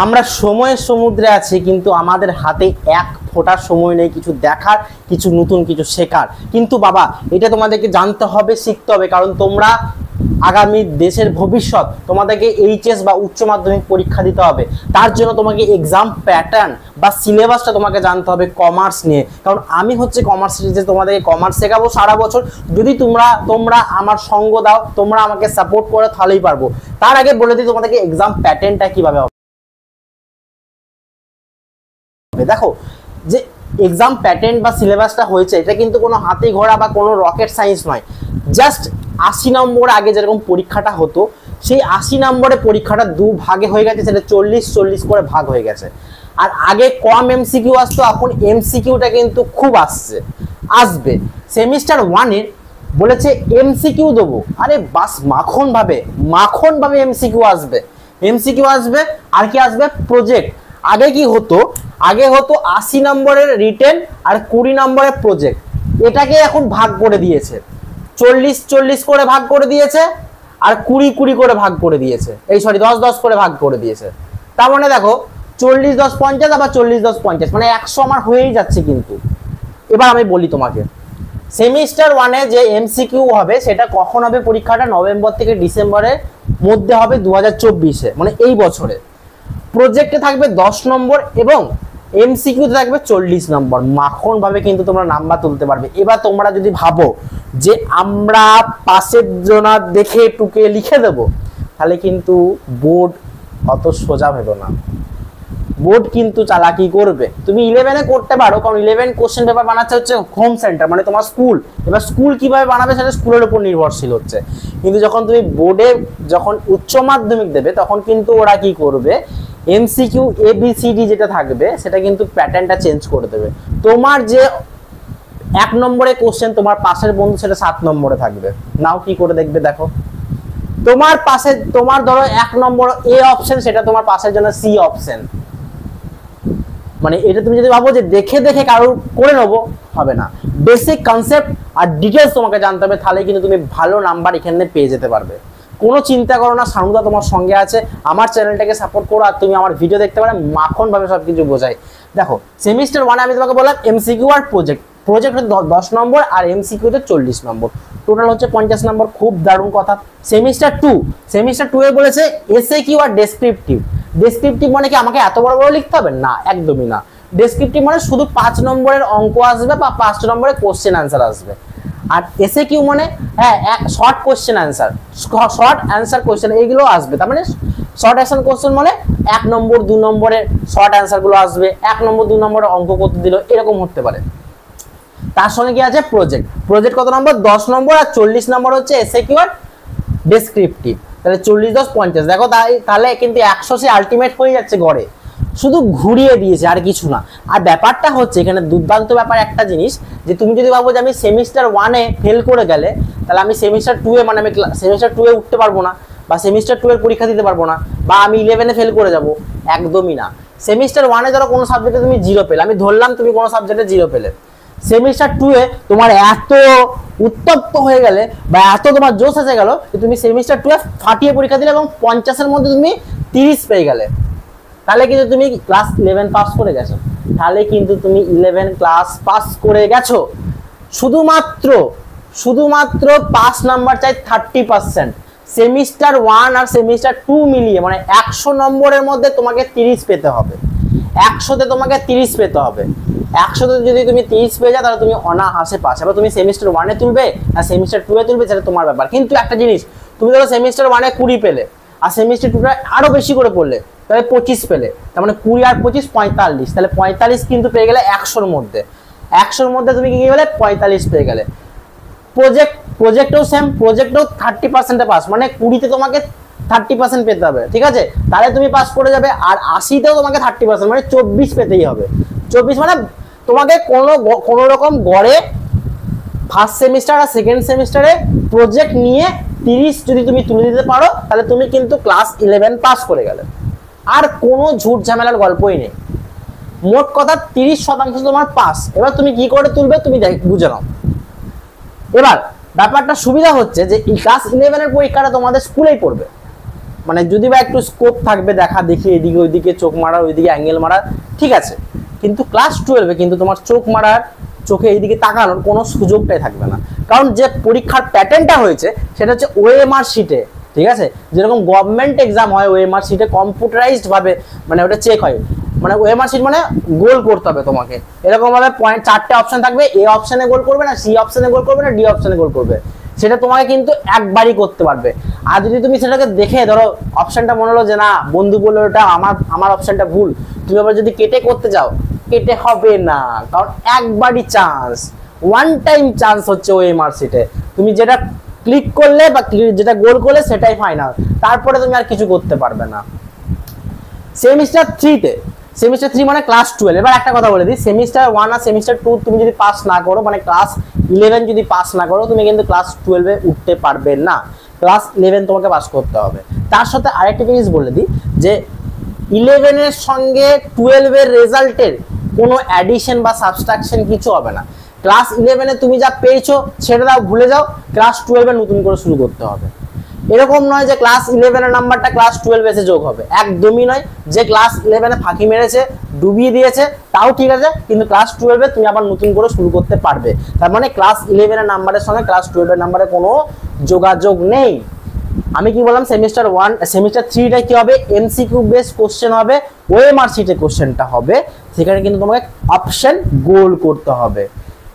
আমরা সময়ের সমুদ্রে আছি, কিন্তু আমাদের হাতে এক ফোঁটার সময় নেই কিছু দেখার, কিছু নতুন কিছু শেখার। কিন্তু বাবা, এটা তোমাদেরকে জানতে হবে, শিখতে হবে, কারণ তোমরা আগামী দেশের ভবিষ্যৎ। তোমাদেরকে এইচএস বা উচ্চ মাধ্যমিক পরীক্ষা দিতে হবে, তার জন্য তোমাকে এক্সাম প্যাটার্ন বা সিলেবাসটা তোমাকে জানতে হবে কমার্স নিয়ে। কারণ আমি হচ্ছে কমার্স টিচার, তোমাদেরকে কমার্স শেখাবো সারা বছর। যদি তোমরা আমার সঙ্গ দাও, তোমরা আমাকে সাপোর্ট করো, তাহলেই পারবো। তার আগে বলে দিই তোমাদেরকে এক্সাম প্যাটার্নটা কিভাবে হবে। দেখো, যে এক্সাম প্যাটার্ন বা সিলেবাসটা হয়েছে, এটা কিন্তু কোনো হাতি ঘোড়া বা কোনো রকেট সায়েন্স নয়। জাস্ট 80 নম্বর আগে যেরকম পরীক্ষাটা হতো, সেই 80 নম্বরের পরীক্ষাটা দু ভাগে হয়ে গেছে, সেটা 40-40 করে ভাগ হয়ে গেছে। আর আগে কম এমসিকিউ আসতো, এখন এমসিকিউটা কিন্তু খুব আসবে। সেমিস্টার 1-এর বলেছে এমসিকিউ দেবো, আরে বাস মাখন ভাবে এমসিকিউ আসবে। আর কি আসবে? প্রজেক্ট। আগে কি হতো? আগে হতো 80 নম্বরের রিটেন আর 20 নম্বরের প্রজেক্ট। এটাকে এখন ভাগ করে দিয়েছে, 40-40 করে ভাগ করে দিয়েছে, আর 20-20 করে ভাগ করে দিয়েছে। 10-10 করে ভাগ করে দিয়েছে। তার মানে দেখো, 40-10-50, আবার 40-10-50, মানে 100 আমার হয়েই যাচ্ছে। কিন্তু এবার আমি বলি তোমাকে, সেমিস্টার 1-এ যে এমসিকিউ হবে, সেটা কখন হবে? পরীক্ষাটা নভেম্বর থেকে ডিসেম্বরের মধ্যে হবে, 2024-এ, মানে এই বছরে। প্রজেক্টে থাকবে 10 নম্বর এবং এমসিকিউতে থাকবে 40 নম্বর। মাখন ভাবে কিন্তু তোমরা নাম্বার তুলতে পারবে। এবার তোমরা যদি ভাবো যে আমরা পাশের জনা দেখে টুকে লিখে দেব, তাহলে কিন্তু বোর্ড অত সোজা ভেবো না। বোর্ড কিন্তু চালাকি করবে। তুমি 11-এ করতে পারো, কারণ 11 কোশ্চেন পেপার বানাচ্ছে হচ্ছে হোম সেন্টার, মানে তোমার স্কুল। এবার স্কুল কিভাবে বানাবে সেটা স্কুলের উপর নির্ভরশীল হচ্ছে। কিন্তু যখন তুমি বোর্ডে যখন উচ্চ মাধ্যমিক দেবে, তখন কিন্তু ওরা কি করবে, এমসিকিউ এবিসিডি যেটা থাকবে, সেটা কিন্তু প্যাটার্নটা চেঞ্জ করে দেবে। তোমার যে 1 নম্বরে কোশ্চেন, তোমার পাশের বন্ধু সেটা 7 নম্বরে থাকবে। নাও কি করে দেখবে, দেখো, তোমার পাশে, তোমার ধরো 1 নম্বর এ অপশন, সেটা তোমার পাশের জন্য সি অপশন। মানে এটা তুমি যদি ভাবো যে দেখে দেখে কারো করে নেবো, হবে না। বেসিক কনসেপ্ট আর ডিটেলস তোমাকে জানতে হবে, তাহলে কিন্তু তুমি ভালো নাম্বার এখানে পেয়ে যেতে পারবে। কোনো চিন্তা করো না, সানুদা তোমার সঙ্গে আছে। আমার চ্যানেলটাকে সাপোর্ট করো, আর তুমি আমার ভিডিও দেখতে পারো, মাখন ভাবে সবকিছু বোঝাই। দেখো, সেমিস্টার 1-এ আমি তোমাকে বললাম এমসিকিউ আর প্রজেক্ট হচ্ছে 10 নম্বর, আর এমসিকিউতে 40 নম্বর, টোটাল হচ্ছে 50 নম্বর। খুব দারুণ কথা। সেমিস্টার 2-এ বলেছে এসএকিউ আর ডেসক্রিপটিভ। ডেসক্রিপটিভ মানে কি আমাকে এত বড় বড় লিখতে হবে? না, একদমই না। ডেসক্রিপটিভ মানে শুধু 5 নম্বরের অঙ্ক আসবে বা 5 নম্বরের কোশ্চেন আনসার আসবে। আর এসএকিউ মানে short question answer, short answer question, এইগুলো আসবে। তার মানে শর্ট অ্যান্সার কোশ্চেন মানে 1 নম্বর 2 নম্বরের শর্ট অ্যান্সার গুলো আসবে, 1 নম্বর 2 নম্বরের অঙ্ক করতে দিল, এরকম হতে পারে। তার সঙ্গে কি আছে? প্রজেক্ট কত নম্বর? 10 নম্বর, আর 40 নম্বর হচ্ছে এসএকিউ আর ডেসক্রিপটিভ। তাহলে 40-10-50, দেখো তাহলে কিন্তু 100 সে আলটিমেট হয়ে যাচ্ছে গড়ে। শুধু ঘুরিয়ে দিয়েছে, আর কিছু না। আর ব্যাপারটা হচ্ছে এখানে দুর্দান্ত ব্যাপার একটা জিনিস, যে তুমি যদি ভাবো যে আমি সেমিস্টার 1-এ ফেল করে গেলে, তাহলে আমি সেমিস্টার 2-এ, মানে আমি সেমিস্টার 2-এ উঠতে পারবো না, বা সেমিস্টার 2-এর পরীক্ষা দিতে পারবো না, বা আমি 11-এ ফেল করে যাব, একদমই না। সেমিস্টার 1-এ ধরো কোনো সাবজেক্টে তুমি 0 পেলে, আমি ধরলাম তুমি কোনো সাবজেক্টে 0 পেলে, সেমিস্টার 2-এ তোমার এত উত্তপ্ত হয়ে গেলে বা এত তোমার জোশ এসে গেল যে তুমি সেমিস্টার 2-এ ফাটিয়ে পরীক্ষা দিলে এবং 50-এর মধ্যে তুমি 30 পেয়ে গেলে, তাহলে কিন্তু তুমি ক্লাস 11 পাস করে গেছো। তাহলে কিন্তু তুমি 11 ক্লাস পাস করে গেছো। শুধুমাত্র পাস নাম্বার চাই 30%। সেমিস্টার 1 আর সেমিস্টার 2 মিলিয়ে, মানে 100 নম্বরের মধ্যে তোমাকে 30 পেতে হবে। 100-তে তোমাকে 30 পেতে হবে। 100-তে যদি তুমি 30 পেয়ে যাও, তাহলে তুমি অনায়াসে পাস। এবার তুমি সেমিস্টার 1-এ তুলবে আর সেমিস্টার 2-এ তুলবে, সেটা তোমার ব্যাপার। কিন্তু একটা জিনিস, তুমি ধরো সেমিস্টার 1-এ 20 পেলে, আর সেমিস্টার 2-তে আরো বেশি করে পড়লে, তাহলে 25 পেলে, তার মানে 20 আর 25 45, তাহলে 45 কিন্তু পেয়ে গেলে 100-র মধ্যে। 100-র মধ্যে তুমি কি গেলে? 45 পেয়ে গেলে। প্রজেক্টও সেম, প্রজেক্টও 30%-এ পাস, মানে 20-তে তোমাকে 30% পেতে হবে, ঠিক আছে? তাহলে তুমি পাস করে যাবে। আর 80-তেও তোমাকে 30%, মানে 24 পেতেই হবে। 24 মানে তোমাকে কোনো রকম গড়ে ফার্স্ট সেমিস্টার আর সেকেন্ড সেমিস্টারে প্রজেক্ট নিয়ে 30 যদি তুমি তুলে দিতে পারো, তাহলে তুমি কিন্তু ক্লাস 11 পাস করে গেলে। আর কোনো ঝুট ঝামেলার গল্পই নেই। মোট কথা 30% তোমার পাস। এবার তুমি কি করে তুলবে তুমি বুঝে নাও। এবার ব্যাপারটা সুবিধা হচ্ছে যে ক্লাস 11-এর পরীক্ষাটা তোমাদের স্কুলেই পড়বে। মানে যদি বা একটু স্কোপ থাকবে দেখা দেখি এদিকে ওইদিকে চোখ মারার ওইদিকে অ্যাঙ্গেল মারার, ঠিক আছে, কিন্তু ক্লাস 12-এ কিন্তু তোমার চোখ মারার চোখে এইদিকে তাকানোর কোনো সুযোগটাই থাকবে না। কারণ যে পরীক্ষার প্যাটার্নটা হয়েছে সেটা হচ্ছে ওএমআর শিটে, ঠিক আছে, যেরকম গভর্নমেন্ট এক্সাম হয় ওএমআর শিটে কম্পিউটারাইজড ভাবে মানে ওটা চেক হয়, মানে ওএমআর শিট মানে গোল করতে হবে তোমাকে, এরকম ভাবে পয়েন্ট 4টে অপশন থাকবে, এ অপশনে গোল করবে না, সি অপশনে গোল করবে না, ডি অপশনে গোল করবে, সেটা তোমাকে কিন্তু একবারই করতে পারবে। আর যদি তুমি সেটাকে দেখে ধরো অপশনটা মনে হলো যে না বন্ধু বললো ওটা আমার অপশনটা ভুল, তুমি আবার যদি কেটে করতে যাও কেটে হবে না, কারণ একবারই চান্স, ওয়ান টাইম চান্স হচ্ছে ওএমআর শিটে, তুমি যেটা ক্লিক করলে বা যেটা গোল করলে সেটাই ফাইনাল, তারপরে তুমি আর কিছু করতে পারবে না। সেমিস্টার 3-তে, সেমিস্টার 3 মানে ক্লাস 12, এবার একটা কথা বলে দিই, সেমিস্টার 1 আর সেমিস্টার 2 তুমি যদি পাস না করো, মানে ক্লাস 11 যদি পাস না করো, তুমি কিন্তু ক্লাস 12-এ উঠতে পারবে না, ক্লাস 11 তোমাকে পাস করতে হবে। তার সাথে আরেকটা জিনিস বলে দিই যে 11-এর সঙ্গে 12-এর রেজাল্টের কোনো অ্যাডিশন বা সাবস্ট্রাকশন কিছু হবে না। ক্লাস 11-এ তুমি যা পেয়েছো সেটা দাও, ভুলে যাও, ক্লাস 12-এ নতুন করে শুরু করতে হবে। এরকম নয় যে ক্লাস 11-এর নাম্বারটা ক্লাস 12 এসে যোগ হবে, একদমই নয়। যে ক্লাস 11-এ ফাঁকি মেরেছে, ডুবিয়ে দিয়েছে, তাও ঠিক আছে, কিন্তু ক্লাস 12-এ তুমি আবার নতুন করে শুরু করতে পারবে। তার মানে ক্লাস 11-এর নাম্বারের সঙ্গে ক্লাস 12-এর নাম্বারে কোনো যোগাযোগ নেই। আমি কি বললাম, সেমিস্টার 1 সেমিস্টার 3টা কি হবে, এমসিকিউ বেস কোশ্চেন হবে, ওএমআর শিটে কোশ্চেনটা হবে, সেখানে কিন্তু তোমাকে অপশন গোল করতে হবে।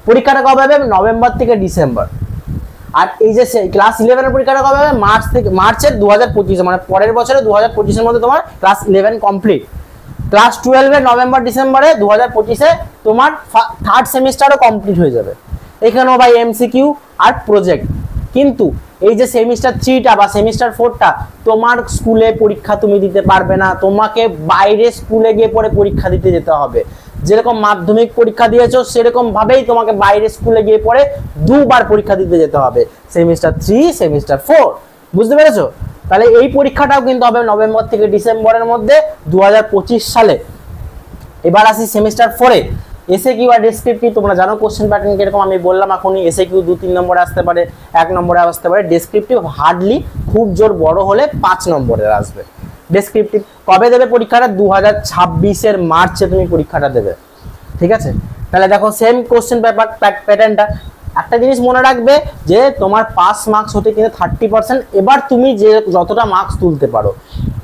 পরীক্ষাটা কবে হবে, নভেম্বর থেকে ডিসেম্বর। আর এই যে ক্লাস 11-এর পরীক্ষাটা কবে হবে, মার্চের 2025, মানে পরের বছরে 2025-এর মধ্যে তোমার ক্লাস 11 কমপ্লিট। ক্লাস 12-এর নভেম্বর ডিসেম্বরে 2025-এ তোমার থার্ড সেমিস্টারও কমপ্লিট হয়ে যাবে। এখানেও ভাই এমসিকিউ আর প্রজেক্ট। কিন্তু এই যে সেমিস্টার 3টা বা সেমিস্টার 4টা তোমার স্কুলে পরীক্ষা তুমি দিতে পারবে না, তোমাকে বাইরে স্কুলে গিয়ে পরে পরীক্ষা দিতে যেতে হবে। যেরকম মাধ্যমিক পরীক্ষা দিয়েছো সেরকম ভাবেই তোমাকে বাইরে স্কুলে গিয়ে পরে দুবার পরীক্ষা দিতে যেতে হবে, সেমিস্টার 3 সেমিস্টার 4, বুঝতে পেরেছো? তাহলে এই পরীক্ষাটাও কিন্তু হবে নভেম্বর থেকে ডিসেম্বরের মধ্যে 2025 সালে। এবার আসি সেমিস্টার 4-এ, এসে কিউ আর ডেসক্রিপটিভ, তোমরা জানো কোশ্চেন প্যাটার্ন কিরকম, আমি বললাম এখনই, এসে কিউ 2-3 নম্বরে আসতে পারে, 1 নম্বরে আসতে পারে, ডেসক্রিপটিভ হার্ডলি খুব জোর বড় হলে 5 নম্বরের আসবে। ডেসক্রিপটিভ কবে দেবে পরীক্ষাটা, 2026-এর মার্চে তুমি পরীক্ষাটা দেবে, ঠিক আছে? তাহলে দেখো সেম কোশ্চেন পেপার প্যাটার্নটা। একটা জিনিস মনে রাখবে যে তোমার পাস মার্কস হতে কিন্তু 30%, এবার তুমি যে যতটা মার্কস তুলতে পারো,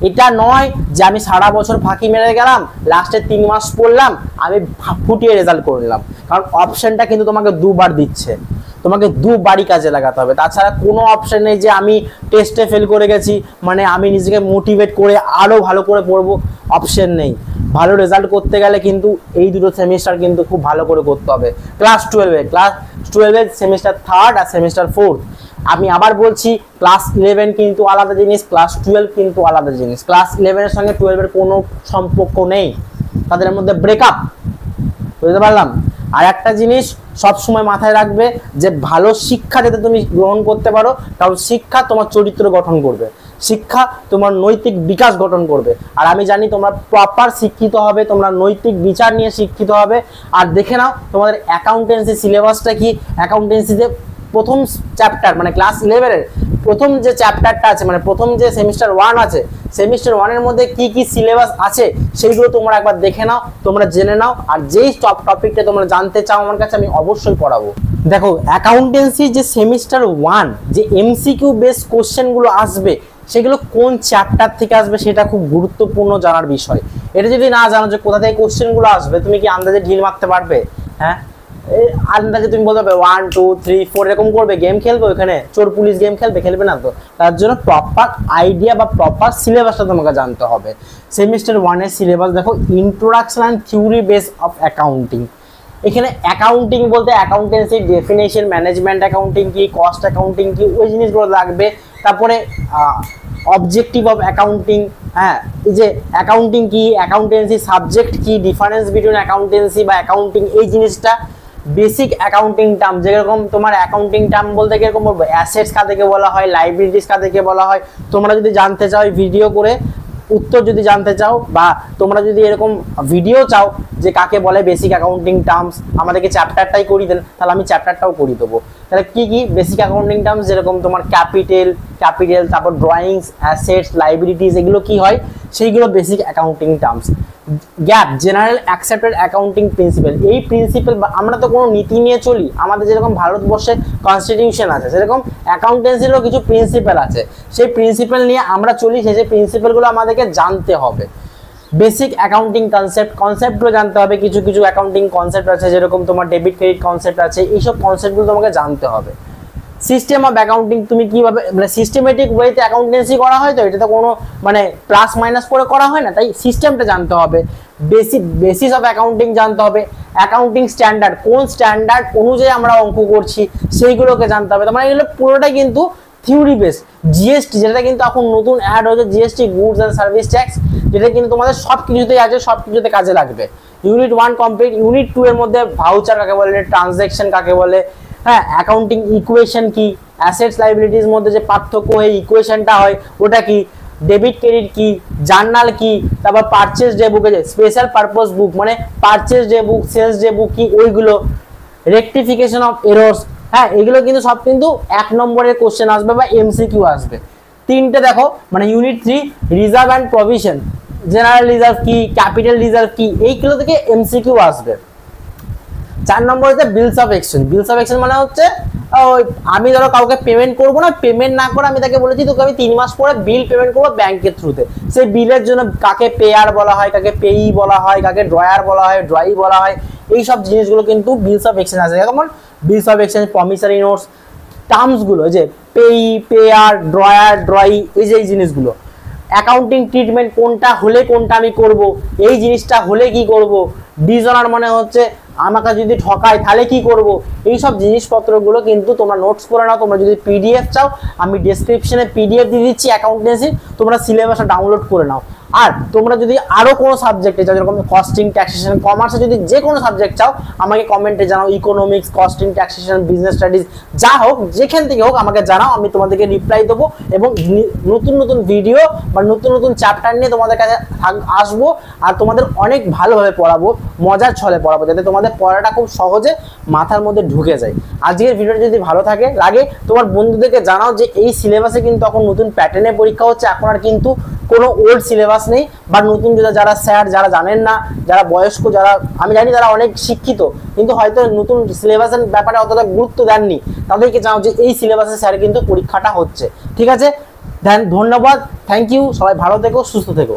এটা নয় যে আমি সারা বছর ফাঁকি মেরে গেলাম, লাস্টে 3 মাস পড়লাম, আমি ফুটিয়ে রেজাল্ট করে নিলাম, কারণ অপশনটা কিন্তু তোমাকে দুবার দিচ্ছে, তোমাকে দুবারই কাজে লাগাতে হবে। তাছাড়া কোনো অপশন নেই যে আমি টেস্টে ফেল করে গেছি মানে আমি নিজেকে মোটিভেট করে আরও ভালো করে পড়বো, অপশন নেই। ভালো রেজাল্ট করতে গেলে কিন্তু এই দুটো সেমিস্টার কিন্তু খুব ভালো করে করতে হবে। ক্লাস 12-এর সেমিস্টার 3rd আর সেমিস্টার 4th, আমি আবার বলছি ক্লাস 11 কিন্তু আলাদা জিনিস, ক্লাস 12 কিন্তু আলাদা জিনিস। ক্লাস 11-এর সঙ্গে 12-এর কোনো সম্পর্ক নেই, তাদের মধ্যে ব্রেকআপ, বুঝতে পারলাম? আর একটা জিনিস সবসময় মাথায় রাখবে যে ভালো শিক্ষা যাতে তুমি গ্রহণ করতে পারো, কারণ শিক্ষা তোমার চরিত্র গঠন করবে, শিক্ষা তোমার নৈতিক বিকাশ গঠন করবে। আর আমি জানি তোমরা প্রপার শিক্ষিত হবে, তোমরা নৈতিক বিচার নিয়ে শিক্ষিত হবে। আর দেখে নাও তোমাদের অ্যাকাউন্টেন্সি সিলেবাসটা কি, অ্যাকাউন্টেন্সিতে প্রথম চ্যাপ্টার মানে ক্লাস 11-এর প্রথম যে চ্যাপ্টারটা আছে, মানে প্রথম যে সেমিস্টার 1 আছে, সেমিস্টার 1-এর মধ্যে কি কি সিলেবাস আছে সেইগুলো তোমরা একবার দেখে নাও, তোমরা জেনে নাও। আর যেই টপিকটা তোমরা জানতে চাও আমার কাছে, আমি অবশ্যই পড়াবো। দেখো অ্যাকাউন্টেন্সি যে সেমিস্টার 1 যে এমসিকিউ বেস কোশ্চেনগুলো আসবে, সেগুলো কোন চ্যাপ্টার থেকে আসবে সেটা খুব গুরুত্বপূর্ণ জানার বিষয়। এটা যদি না জানো যে কোথা থেকে কোশ্চেনগুলো আসবে, তুমি কি আন্দাজে ঢিল মারতে পারবে? হ্যাঁ, আন্দাজে তুমি বলতে পারবে 1 2 3 4 এরকম করবে, গেম খেলবে ওখানে, চোর পুলিশ গেম খেলবে না তো। তার জন্য প্রপার আইডিয়া বা প্রপার সিলেবাসটা তোমাকে জানতে হবে। সেমিস্টার 1-এর সিলেবাস দেখো, introduction and theory base of accounting. এখানে অ্যাকাউন্টিং বলতে অ্যাকাউন্টেন্সি ডেফিনেশন, ম্যানেজমেন্ট অ্যাকাউন্টিং কি, কস্ট অ্যাকাউন্টিং কি, ওই জিনিসগুলো লাগবে। তারপরে অবজেক্টিভ অফ অ্যাকাউন্টিং, হ্যাঁ, এই যে অ্যাকাউন্টিং কি, অ্যাকাউন্টেন্সি সাবজেক্ট কি, ডিফারেন্স বিটুইন অ্যাকাউন্টেন্সি বা অ্যাকাউন্টিং, এই জিনিসটা। বেসিক অ্যাকাউন্টিং টার্ম, যেরকম তোমার অ্যাকাউন্টিং টার্ম বলতে কিরকম বলবো, অ্যাসেটস কাদেরকে বলা হয়, লাইবিলিটিস কাদেরকে বলা হয়, তোমরা যদি জানতে চাও ভিডিও করে উত্তর যদি জানতে চাও বা তোমরা যদি এরকম ভিডিও চাও যে কাকে বলে বেসিক অ্যাকাউন্টিং টার্মস, আমাদেরকে চ্যাপ্টারটাই করিয়ে দেন, তাহলে আমি চ্যাপ্টারটাও করিয়ে দেবো। তাহলে কি কি বেসিক অ্যাকাউন্টিং টার্মস, যেরকম তোমার ক্যাপিটাল, তারপর ড্রয়িংস, অ্যাসেটস, লাইবিলিটিস, এগুলো কি হয় সেইগুলো basic accounting terms. Gap, general accepted accounting principal, এই প্রিন্সিপাল আমরা তো কোনো নীতি নিয়ে চলি, আমাদের যেরকম ভারতবর্ষে কনস্টিটিউশন আছে সেরকম অ্যাকাউন্টেন্সিরও কিছু প্রিন্সিপাল আছে, সেই প্রিন্সিপাল নিয়ে আমরা চলি, সেই প্রিন্সিপালগুলো আমাদেরকে জানতে হবে। বেসিক অ্যাকাউন্টিং কনসেপ্টগুলো জানতে হবে, কিছু কিছু অ্যাকাউন্টিং কনসেপ্ট আছে যেরকম তোমার ডেবিট ক্রেডিট কনসেপ্ট আছে, এইসব কনসেপ্টগুলো তোমাকে জানতে হবে। সিস্টেম অফ অ্যাকাউন্টিং, তুমি কিভাবে মানে সিস্টেমেটিক ওয়েতে অ্যাকাউন্টেন্সি করা হয়, তো এটা তো কোনো মানে প্লাস মাইনাস করে করা হয় না, তাই সিস্টেমটা জানতে হবে। বেসিস অফ অ্যাকাউন্টিং জানতে হবে। অ্যাকাউন্টিং স্ট্যান্ডার্ড, কোন স্ট্যান্ডার্ড অনুযায়ী আমরা অঙ্ক করছি সেইগুলোকে জানতে হবে। তার মানে এগুলো পুরোটাই কিন্তু থিওরি বেস। জিএসটি, যেটা কিন্তু এখন নতুন অ্যাড হয়েছে, GST goods and service tax, যেটা কিন্তু তোমাদের সব কিছুতেই আছে, সব কিছুতে কাজে লাগবে। Unit 1 complete. ইউনিট 2 এর মধ্যে ভাউচার কাকে বলে, ট্রানজ্যাকশন কাকে বলে, হ্যাঁ, অ্যাকাউন্টিং ইকুয়েশন কি, অ্যাসেটস লাইবিলিটিস মধ্যে যে পার্থক্য এই ইকুয়েশনটা হয় ওটা কি, ডেবিট ক্রেডিট কি, জার্নাল কি, তারপর পারচেজ ডে বুক, স্পেশাল পারপোজ বুক মানে পারচেজ ডে বুক, সেলস ডে বুক কি ওইগুলো, রেকটিফিকেশন অফ এরর্স, হ্যাঁ, এগুলো কিন্তু সব কিন্তু 1 নম্বরের কোশ্চেন আসবে বা এমসিকিউ আসবে। তিনটে দেখো, মানে unit 3 reserve and provision, general reserve কি, ক্যাপিটাল রিজার্ভ কি, এইগুলো থেকে এমসিকিউ আসবে। 4 নম্বর হচ্ছে bills of exchange. Bills of exchange মানে হচ্ছে আমি ধরো কাউকে পেমেন্ট করবো না, পেমেন্ট না করে আমি তাকে বলেছি তোকে আমি 3 মাস পরে বিল পেমেন্ট করবো ব্যাংকের থ্রুতে, সেই বিলের জন্য কাকে পেয়ার বলা হয়, কাকে পেই বলা হয়, কাকে ড্রয়ার বলা হয়, ড্রয়ি বলা হয়, এইসব জিনিসগুলো কিন্তু বিলস অফ এক্সচেঞ্জ আছে। যেমন বিলস অফ এক্সচেঞ্জ, প্রমিসারি নোটস, টার্মসগুলো যে পেই, পেয়ার, ড্রয়ার, ড্রয়ি, এই যে এই জিনিসগুলো। অ্যাকাউন্টিং ট্রিটমেন্ট, কোনটা হলে কোনটা আমি করব, এই জিনিসটা হলে কি করব, ডিসঅনার মানে হচ্ছে আমাকে যদি ঠকায় তাহলে কি করব, এই সব জিনিসপত্রগুলো কিন্তু তোমরা নোটস করে নাও। তোমরা যদি পিডিএফ চাও আমি ডেসক্রিপশনে পিডিএফ দিয়ে দিচ্ছি অ্যাকাউন্টেন্সি, তোমরা সিলেবাসটা ডাউনলোড করে নাও। আর তোমরা যদি আরো কোনো সাবজেক্টে চাও, যেরকম কস্টিং, ট্যাক্সেশন, কমার্সে যদি যে কোনো সাবজেক্ট চাও আমাকে কমেন্টে জানাও, economics, costing, taxation, business studies, যা হোক যেখান থেকে হোক আমাকে জানাও, আমি তোমাদেরকে রিপ্লাই দেবো এবং নতুন নতুন ভিডিও বা নতুন নতুন চ্যাপ্টার নিয়ে তোমাদের কাছে আসবো আর তোমাদের অনেক ভালোভাবে পড়াবো, মজার ছলে পড়াবো, যাতে তোমাদের পড়াটা খুব সহজে মাথার মধ্যে ঢুকে যায়। আজকের ভিডিওটা যদি ভালো লাগে তোমার বন্ধুদেরকে জানাও যে এই সিলেবাসে কিন্তু এখন নতুন প্যাটার্নে পরীক্ষা হচ্ছে, এখন আর কিন্তু কোনো ওল্ড সিলেবাস নেই, বা নতুন যারা স্যার যারা জানেন না, যারা বয়স্ক, যারা আমি জানি যারা অনেক শিক্ষিত কিন্তু হয়তো নতুন সিলেবাসের ব্যাপারে অতটা গুরুত্ব দেননি, তাদেরকে জানাও যে এই সিলেবাসে স্যার কিন্তু পরীক্ষাটা হচ্ছে। ঠিক আছে, ধন্যবাদ, থ্যাংক ইউ, সবাই ভালো থেকো, সুস্থ থেকো।